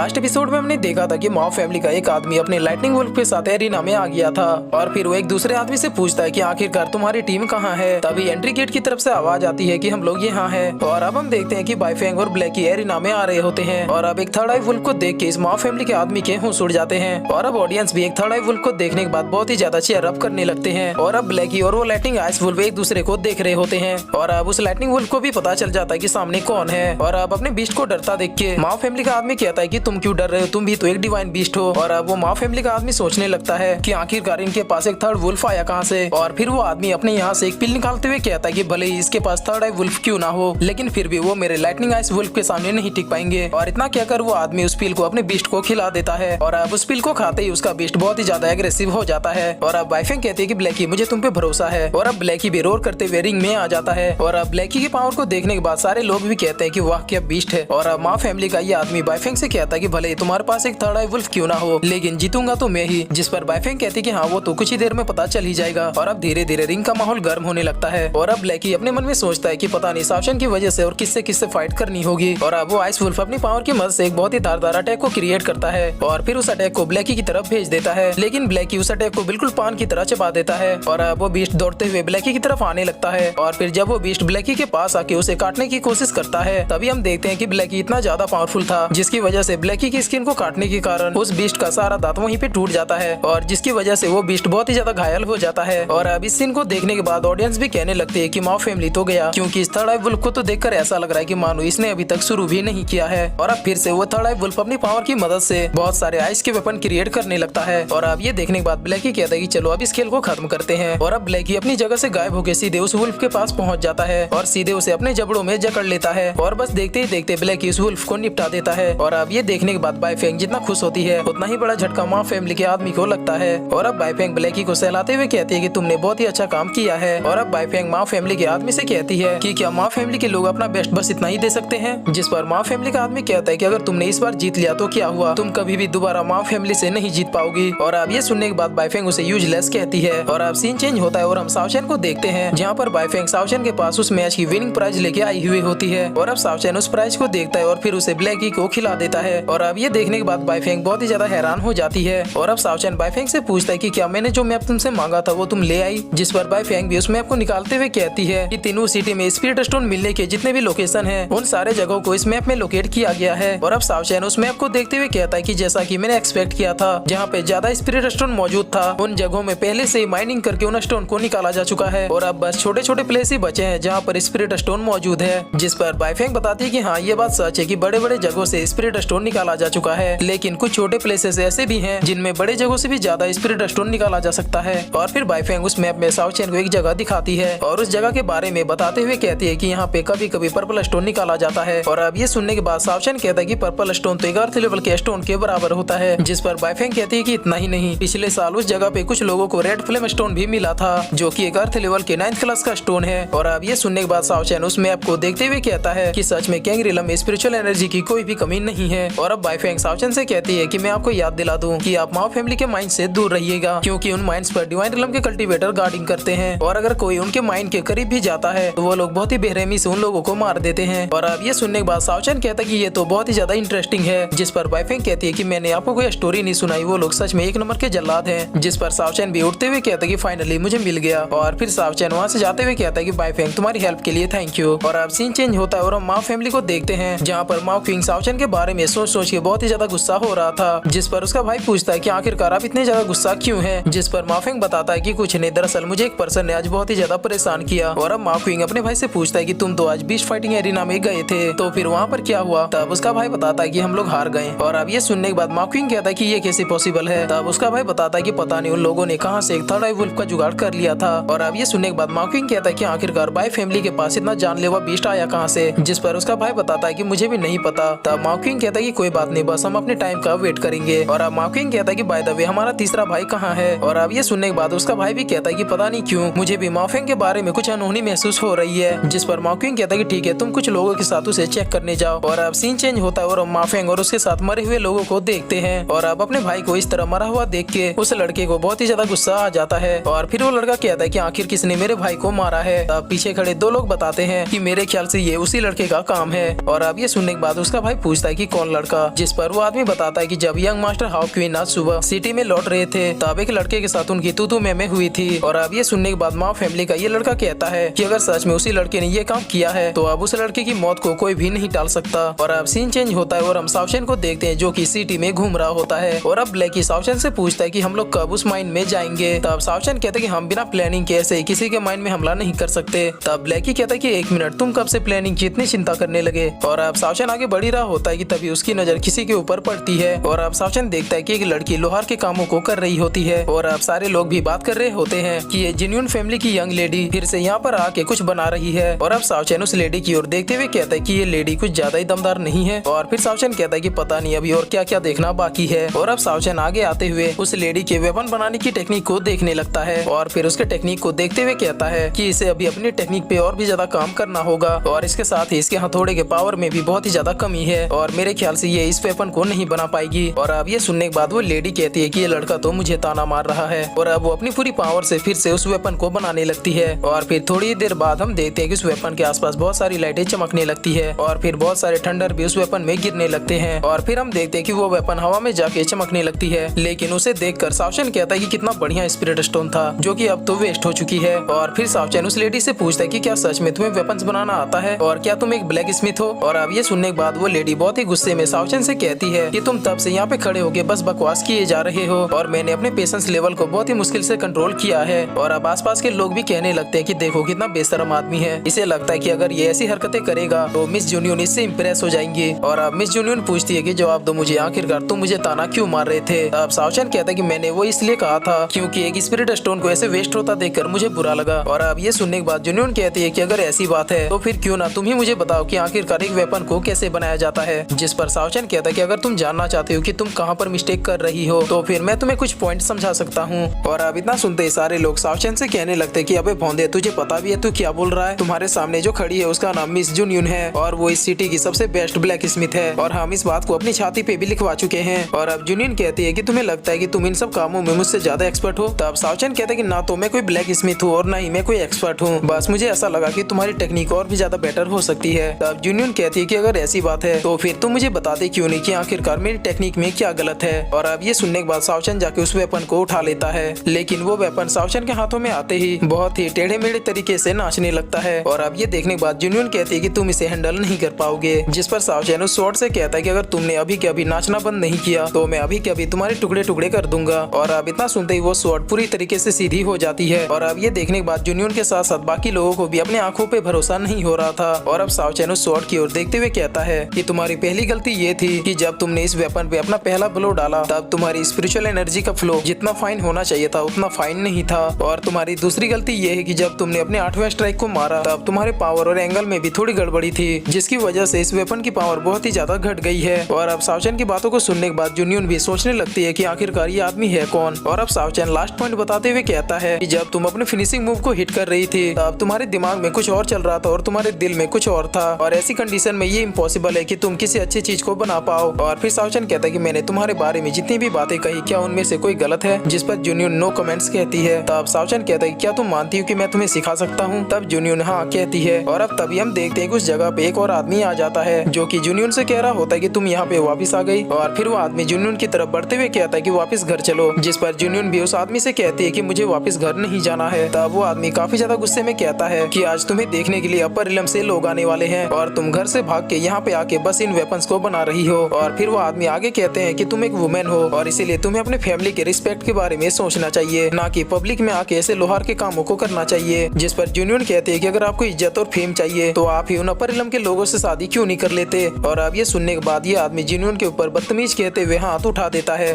Last episode में हमने देखा था कि माओ फैमिली का एक आदमी अपने लाइटनिंग वुल्फ के साथ एरिना में आ गया था और फिर वो एक दूसरे आदमी से पूछता है कि आखिरकार तुम्हारी टीम कहाँ है। तभी एंट्री गेट की तरफ से आवाज आती है कि हम लोग यहाँ हैं। और अब हम देखते हैं कि बाइफेंग और ब्लैकी एरिना में आ रहे होते हैं और अब एक थर्ड आई वुल्फ को देख के इस माओ फैमिली के आदमी के होश उड़ जाते हैं और अब ऑडियंस भी एक थर्ड आई वुल्फ को देखने के बाद बहुत ही ज्यादा चेयर अप करने लगते हैं। और अब ब्लैकी और वो लाइटनिंग आइस वुल्फ एक दूसरे को देख रहे होते हैं और अब उस लाइटनिंग वुल्फ को भी पता चल जाता है कि सामने कौन है। और अब अपने बीस्ट को डरता देख के माओ फैमिली का आदमी कहता है कि तुम क्यों डर रहे हो, तुम भी तो एक डिवाइन बीस्ट हो। और अब वो माओ फैमिली का आदमी सोचने लगता है कि आखिरकार इनके पास एक थर्ड वुल्फ आया कहाँ से। और फिर वो आदमी अपने यहाँ से एक पिल निकालते हुए कहता है कि भले ही इसके पास थर्ड आई वुल्फ क्यों ना हो, लेकिन फिर भी वो मेरे लाइटनिंग आइस वुल्फ के सामने नहीं टिक पाएंगे। और इतना कहकर वो आदमी उस पिल को अपने बीस्ट को खिला देता है और अब उस पिल को खाते ही उसका बीस्ट बहुत ही ज्यादा एग्रेसिव हो जाता है। और अब बाइफेंग कहती है कि ब्लैकी मुझे तुम पे भरोसा है। और अब ब्लैकी भी रोर करते हुए रिंग में आ जाता है और अब ब्लैकी के पावर को देखने के बाद सारे लोग भी कहते हैं कि वाह क्या बीस्ट है। और अब माँ फैमिली का ये आदमी बाइफेंग से कहता है कि भले तुम्हारे पास एक थर्ड आई वुल्फ क्यों ना हो, लेकिन जीतूंगा तो मैं ही। जिस पर बाइफेंग कहती है कि हाँ वो तो कुछ ही देर में पता चल ही जाएगा। और अब धीरे धीरे रिंग का माहौल गर्म होने लगता है और अब ब्लैकी अपने मन में सोचता है कि पता नहीं सावचन की वजह से और किससे किससे फाइट करनी होगी। और अब वो आइस वुल्फ अपनी पावर की मदद से एक बहुत ही धारदार अटैक को क्रिएट करता है और फिर उस अटैक को ब्लैकी की तरफ भेज देता है। लेकिन ब्लैकी उस अटैक को बिल्कुल पान की तरह चबा देता है और अब वो बीस्ट दौड़ते हुए ब्लैकी की तरफ आने लगता है। और फिर जब वो बीस्ट ब्लैकी के पास आके उसे काटने की कोशिश करता है, तभी हम देखते हैं कि ब्लैकी इतना ज्यादा पावरफुल था जिसकी वजह से ब्लैकी की स्किन को काटने के कारण उस बीस्ट का सारा दांत वहीं पे टूट जाता है और जिसकी वजह से वो बीस्ट बहुत ही ज्यादा घायल हो जाता है। और अब इस सीन को देखने के बाद ऑडियंस भी कहने लगते हैं कि माओ फैमिली तो गया, क्योंकि इस थर्ड आई वुल्फ को तो देखकर ऐसा लग रहा है कि मानो इसने अभी तक शुरू भी नहीं किया है। और अब फिर से वो थर्ड आई वुल्फ अपनी पावर की मदद से बहुत सारे आइस के वेपन क्रिएट करने लगता है। और अब ये देखने के बाद ब्लैकी कहता है कि चलो अब इस खेल को खत्म करते हैं। और अब ब्लैकी अपनी जगह से गायब होकर सीधे उस वुल्फ के पास पहुंच जाता है और सीधे उसे अपने जबड़ों में जकड़ लेता है और बस देखते ही देखते ब्लैकी उस वुल्फ को निपटा देता है। और अब ये देखने के बाद बाइफेंग जितना खुश होती है उतना ही बड़ा झटका माँ फैमिली के आदमी को लगता है। और अब बाइफेंग ब्लैकी को सहलाते हुए कहती है कि तुमने बहुत ही अच्छा काम किया है। और अब बाइफेंग माँ फैमिली के आदमी से कहती है कि क्या माँ फैमिली के लोग अपना बेस्ट बस इतना ही दे सकते हैं। जिस पर माँ फैमिली का आदमी कहता है कि अगर तुमने इस बार जीत लिया तो क्या हुआ, तुम कभी भी दोबारा माँ फैमिली से नहीं जीत पाओगी। और अब ये सुनने के बाद बाइफेंग उसे यूजलेस कहती है। और अब सीन चेंज होता है और हम सावचन को देखते हैं जहाँ पर बाइफेंग सावचन के पास उस मैच की विनिंग प्राइज लेके आई हुई होती है। और अब सावचन उस प्राइज को देखता है और फिर उसे ब्लैकी को खिला देता है। और अब ये देखने के बाद बाइफेंग बहुत ही ज्यादा हैरान हो जाती है। और अब सावचन बाइफेंग से पूछता है कि क्या मैंने जो मैप तुमसे मांगा था वो तुम ले आई। जिस पर बाइफेंग भी उस मैप को निकालते हुए कहती है कि तीनों सिटी में स्पिरिट स्टोन मिलने के जितने भी लोकेशन है उन सारे जगहों को इस मैप में लोकेट किया गया है। और अब सावचन उस मैप को देखते हुए कहता है कि जैसा कि मैंने एक्सपेक्ट किया था, जहाँ पे ज्यादा स्पिरिट स्टोन मौजूद था उन जगहों में पहले से माइनिंग करके उन स्टोन को निकाला जा चुका है और अब बस छोटे छोटे प्लेस ही बचे हैं जहाँ पर स्पिरिट स्टोन मौजूद है। जिस पर बाइफेंग बताती है कि हाँ ये बात सच है कि बड़े बड़े जगहों से स्पिरिट स्टोन निकाला जा चुका है, लेकिन कुछ छोटे प्लेसेस ऐसे भी हैं जिनमें बड़े जगहों से भी ज्यादा स्पिरिट स्टोन निकाला जा सकता है। और फिर बाइफेंग उस मैप में सावचन को एक जगह दिखाती है और उस जगह के बारे में बताते हुए कहती है कि यहाँ पे कभी कभी पर्पल स्टोन निकाला जाता है। और अब ये सुनने के बाद सावचन कहता है कि पर्पल स्टोन तो एक अर्थ लेवल के स्टोन के बराबर होता है। जिस पर बाइफेंग कहती है कि इतना ही नहीं, पिछले साल उस जगह पे कुछ लोगों को रेड फ्लेम स्टोन भी मिला था जो कि एक अर्थ लेवल के 9th क्लास का स्टोन है। और अब ये सुनने के बाद सावचन उस मैप को देखते हुए कहता है कि सच में कैंगरीलम में स्पिरिचुअल एनर्जी की कोई भी कमी नहीं है। और अब बाइफेंग सावचन से कहती है कि मैं आपको याद दिला दूं कि आप माओ फैमिली के माइंड से दूर रहिएगा, क्योंकि उन माइंड्स पर डिवाइन रिलम के कल्टीवेटर गार्डिंग करते हैं और अगर कोई उनके माइंड के करीब भी जाता है तो वो लोग बहुत ही बेरहमी से उन लोगों को मार देते हैं। और अब ये सुनने के बाद सावचन कहता है कि ये तो बहुत ही ज्यादा इंटरेस्टिंग है। जिस पर बाइफेंग कहती है कि मैंने आपको कोई स्टोरी नहीं सुनाई, वो लोग सच में एक नंबर के जल्लाद हैं। जिस पर सावचन भी उठते हुए कहता है कि फाइनली मुझे मिल गया। और फिर सावचन वहाँ से जाते हुए कहता है कि बाइफेंग तुम्हारी हेल्प के लिए थैंक यू। और अब सीन चेंज होता है और हम माओ फैमिली को देखते हैं जहाँ पर माओ क्वीन सावचन के बारे में सोच सोच के बहुत ही ज्यादा गुस्सा हो रहा था। जिस पर उसका भाई पूछता है कि आखिरकार आप इतने ज्यादा गुस्सा क्यों है। जिस पर माफिंग बताता है कि कुछ नहीं, दरअसल मुझे एक पर्सन ने आज बहुत ही ज्यादा परेशान किया। और अब माफिंग अपने भाई से पूछता है कि तुम तो आज बीस्ट फाइटिंग एरिना में गए थे, तो फिर वहाँ पर क्या हुआ। तब उसका भाई बताता है कि हम लोग हार गए। और अब ये सुनने के बाद माफिंग कहता है कि ये कैसे पॉसिबल है। तब उसका भाई बताता है कि पता नहीं उन लोगों ने कहाँ से एक थर्ड आई वुल्फ का जुगाड़ कर लिया था। और अब ये सुनने के बाद माफिंग कहता है कि आखिरकार बाई फैमिली के पास इतना जानलेवा बीस्ट आया कहाँ से। जिस पर उसका भाई बताता है कि मुझे भी नहीं पता। तब माफिंग कहता है कि कोई बात नहीं, बस हम अपने टाइम का वेट करेंगे। और अब माफिंग कहता है कि बाय द वे हमारा तीसरा भाई कहाँ है। और अब ये सुनने के बाद उसका भाई भी कहता है कि पता नहीं क्यों मुझे भी माफिंग के बारे में कुछ अनहोनी महसूस हो रही है। जिस पर माफिंग कहता है कि ठीक है, तुम कुछ लोगों के साथ उसे चेक करने जाओ। और अब सीन चेंज होता है और माफिंग और उसके साथ मरे हुए लोगों को देखते हैं। और अब अपने भाई को इस तरह मरा हुआ देख के उस लड़के को बहुत ही ज्यादा गुस्सा आ जाता है। और फिर वो लड़का कहता है कि आखिर किसने मेरे भाई को मारा है। तब पीछे खड़े दो लोग बताते हैं कि मेरे ख्याल से ये उसी लड़के का काम है। और अब ये सुनने के बाद उसका भाई पूछता है कि कौन लड़का का, जिस पर वो आदमी बताता है कि जब यंग मास्टर हाउ क्वीन आज सुबह सिटी में लौट रहे थे तब एक लड़के के साथ उनकी तू में हुई थी। और अब ये सुनने के बाद माओ फैमिली का ये लड़का कहता है कि अगर सच में उसी लड़के ने ये काम किया है तो अब उस लड़के की मौत को कोई भी नहीं टाल सकता। और अब सीन चेंज होता है और हम सावचेन को देखते हैं जो कि सिटी में घूम रहा होता है। और अब ब्लैकी सावचेन से पूछता है कि हम लोग कब उस माइन में जाएंगे। तब सावचेन कहता है कि हम बिना प्लानिंग के ऐसे किसी के माइन में हमला नहीं कर सकते। तब ब्लैकी कहता है कि 1 मिनट, तुम कब से प्लानिंग की इतनी चिंता करने लगे। और अब सावचेन आगे बढ़ ही रहा होता है कि तभी उसकी नजर किसी के ऊपर पड़ती है। और अब सावचेन देखता है कि एक लड़की लोहार के कामों को कर रही होती है। और अब सारे लोग भी बात कर रहे होते हैं कि ये जेन्युइन फैमिली की यंग लेडी फिर से यहाँ पर आके कुछ बना रही है। और अब सावचेन उस लेडी की ओर देखते हुए कहता है कि ये लेडी कुछ ज्यादा ही दमदार नहीं है। और फिर सावचेन कहता है कि पता नहीं अभी और क्या क्या देखना बाकी है। और अब सावचेन आगे आते हुए उस लेडी के वेपन बनाने की टेक्निक को देखने लगता है। और फिर उसके टेक्निक को देखते हुए कहता है कि इसे अभी अपनी टेक्निक पे और भी ज्यादा काम करना होगा। और इसके साथ ही इसके हथौड़े के पावर में भी बहुत ही ज्यादा कमी है और मेरे ख्याल से ये इस वेपन को नहीं बना पाएगी। और अब ये सुनने के बाद वो लेडी कहती है कि ये लड़का तो मुझे ताना मार रहा है। और अब वो अपनी पूरी पावर से फिर से उस वेपन को बनाने लगती है। और फिर थोड़ी देर बाद हम देखते हैं कि उस वेपन के आसपास बहुत सारी लाइटें चमकने लगती है और फिर बहुत सारे थंडर भी उस वेपन में गिरने लगते हैं। और फिर हम देखते हैं कि वो वेपन हवा में जाके चमकने लगती है। लेकिन उसे देखकर सावचेन कहता है कि कितना बढ़िया स्पिरिट स्टोन था जो कि अब तो वेस्ट हो चुकी है। और फिर सावचेन उस लेडी से पूछता है कि क्या सच में तुम्हें वेपन्स बनाना आता है और क्या तुम एक ब्लैक स्मिथ हो। और अब ये सुनने के बाद वो लेडी बहुत ही गुस्से में सावचेन से कहती है कि तुम तब से यहाँ पे खड़े होके बस बकवास किए जा रहे हो और मैंने अपने पेशेंस लेवल को बहुत ही मुश्किल से कंट्रोल किया है। और अब आसपास के लोग भी कहने लगते हैं कि देखो कितना बेशरम आदमी है। इसे लगता है कि अगर ये ऐसी हरकतें करेगा तो मिस जूनियन इससे इम्प्रेस हो जाएंगी। और अब मिस जूनियन पूछती है कि जवाब दो मुझे, आखिरकार तुम मुझे ताना क्यों मार रहे थे। अब सावचेन कहता है कि मैंने वो इसलिए कहा था क्योंकि एक स्पिरिट स्टोन को ऐसे वेस्ट होता देखकर मुझे बुरा लगा। और अब ये सुनने के बाद जूनियन कहती है कि अगर ऐसी बात है तो फिर क्यों ना तुम ही मुझे बताओ कि आखिरकार एक वेपन को कैसे बनाया जाता है। जिस पर सावचेन कहता है कि अगर तुम जानना चाहते हो कि तुम कहाँ पर मिस्टेक कर रही हो तो फिर मैं तुम्हें कुछ पॉइंट समझा सकता हूँ। और अब इतना सुनते ही सारे लोग सावचेन से कहने लगते कि अबे भौंदे, तुझे पता भी है तू क्या बोल रहा है। तुम्हारे सामने जो खड़ी है उसका नाम मिस जूनियन है और वो इस सिटी की सबसे बेस्ट ब्लैक स्मिथ है और हम इस बात को अपनी छाती पे भी लिखवा चुके हैं। और अब जूनियन कहती है कि तुम्हें लगता है कि तुम इन सब कामों में मुझसे ज्यादा एक्सपर्ट हो। तब सावचेन कहता है कि ना तो मैं कोई ब्लैक स्मिथ हूँ और ना ही मैं कोई एक्सपर्ट हूँ, बस मुझे ऐसा लगा कि तुम्हारी टेक्निक और भी ज्यादा बेटर हो सकती है। तब जूनियन कहती है कि अगर ऐसी बात है तो फिर तुम मुझे बताते क्यों नहीं कि आखिरकार मेरी टेक्निक में क्या गलत है। और अब ये सुनने के बाद सावचेन जाके उस वेपन को उठा लेता है, लेकिन वो वेपन सावचेन के हाथों में आते ही बहुत ही टेढ़े मेढ़े तरीके से नाचने लगता है। और अब ये देखने के बाद जूनियन कहती है कि तुम इसे हैंडल नहीं कर पाओगे। जिस पर सावचेन उस स्वॉर्ड से कहता है कि अगर तुमने अभी के अभी नाचना बंद नहीं किया तो मैं अभी के अभी तुम्हारे टुकड़े टुकड़े कर दूंगा। और अब इतना सुनते ही वो स्वॉर्ड पूरी तरीके से सीधी हो जाती है। और अब ये देखने के बाद जूनियन के साथ साथ बाकी लोगों को भी अपनी आंखों पे भरोसा नहीं हो रहा था। और अब सावचेन उस स्वॉर्ड की ओर देखते हुए कहता है कि तुम्हारी पहली गलती ये थी कि जब तुमने इस वेपन पे अपना पहला ब्लो डाला तब तुम्हारी स्पिरिचुअल एनर्जी का फ्लो जितना फाइन होना चाहिए था उतना फाइन नहीं था। और तुम्हारी दूसरी गलती ये है कि जब तुमने अपने 8वें स्ट्राइक को मारा तब तुम्हारे पावर और एंगल में भी थोड़ी गड़बड़ी थी जिसकी वजह से इस वेपन की पावर बहुत ही ज्यादा घट गई है। और अब सावचेन की बातों को सुनने के बाद जूनियन भी सोचने लगती है कि आखिरकार ये आदमी है कौन। और अब सावचेन लास्ट पॉइंट बताते हुए कहता है कि जब तुम अपने फिनिशिंग मूव को हिट कर रही थी तब तुम्हारे दिमाग में कुछ और चल रहा था और तुम्हारे दिल में कुछ और था और ऐसी कंडीशन में ये इम्पॉसिबल है कि तुम किसी अच्छी चीज को बना पाओ। और फिर सावचेन कहता है कि मैंने तुम्हारे बारे में जितनी भी बातें कही क्या उनमें से कोई गलत है। जिस पर जूनियन नो कमेंट्स कहती है। तब सावचेन कहता है क्या तुम मानती हो कि मैं तुम्हें सिखा सकता हूँ। तब जूनियन हाँ कहती है। और अब तभी हम देखते हैं कि उस जगह पे एक और आदमी आ जाता है जो कि जूनियन से कह रहा होता है कि तुम यहाँ पे वापस आ गई। और फिर वो आदमी जूनियन की तरफ बढ़ते हुए कहता है कि वापस घर चलो। जिस पर जूनियन भी उस आदमी से कहती है कि मुझे वापस घर नहीं जाना है। तब वो आदमी काफी ज्यादा गुस्से में कहता है कि आज तुम्हें देखने के लिए अपर इलम से लोग आने वाले हैं और तुम घर से भाग के यहाँ पे आके बस इन वेपन्स को बना रही हो। और फिर वो आदमी आगे कहते हैं कि तुम एक वुमेन हो और इसीलिए तुम्हें अपने फैमिली के रिस्पेक्ट के बारे में सोचना चाहिए, ना कि पब्लिक में आके ऐसे लोहार के कामों को करना चाहिए। जिस पर जूनियन कहते हैं कि अगर आपको इज्जत और फेम चाहिए तो आप ही उन अपर इलम के लोगों से शादी क्यों नहीं कर लेते। और अब ये सुनने के बाद ये आदमी जूनियन के ऊपर बदतमीज कहते हुए हाथ उठा देता है।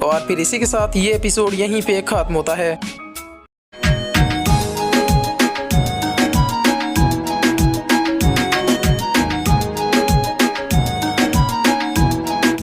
और फिर इसी के साथ ये एपिसोड यहीं पे खत्म होता है।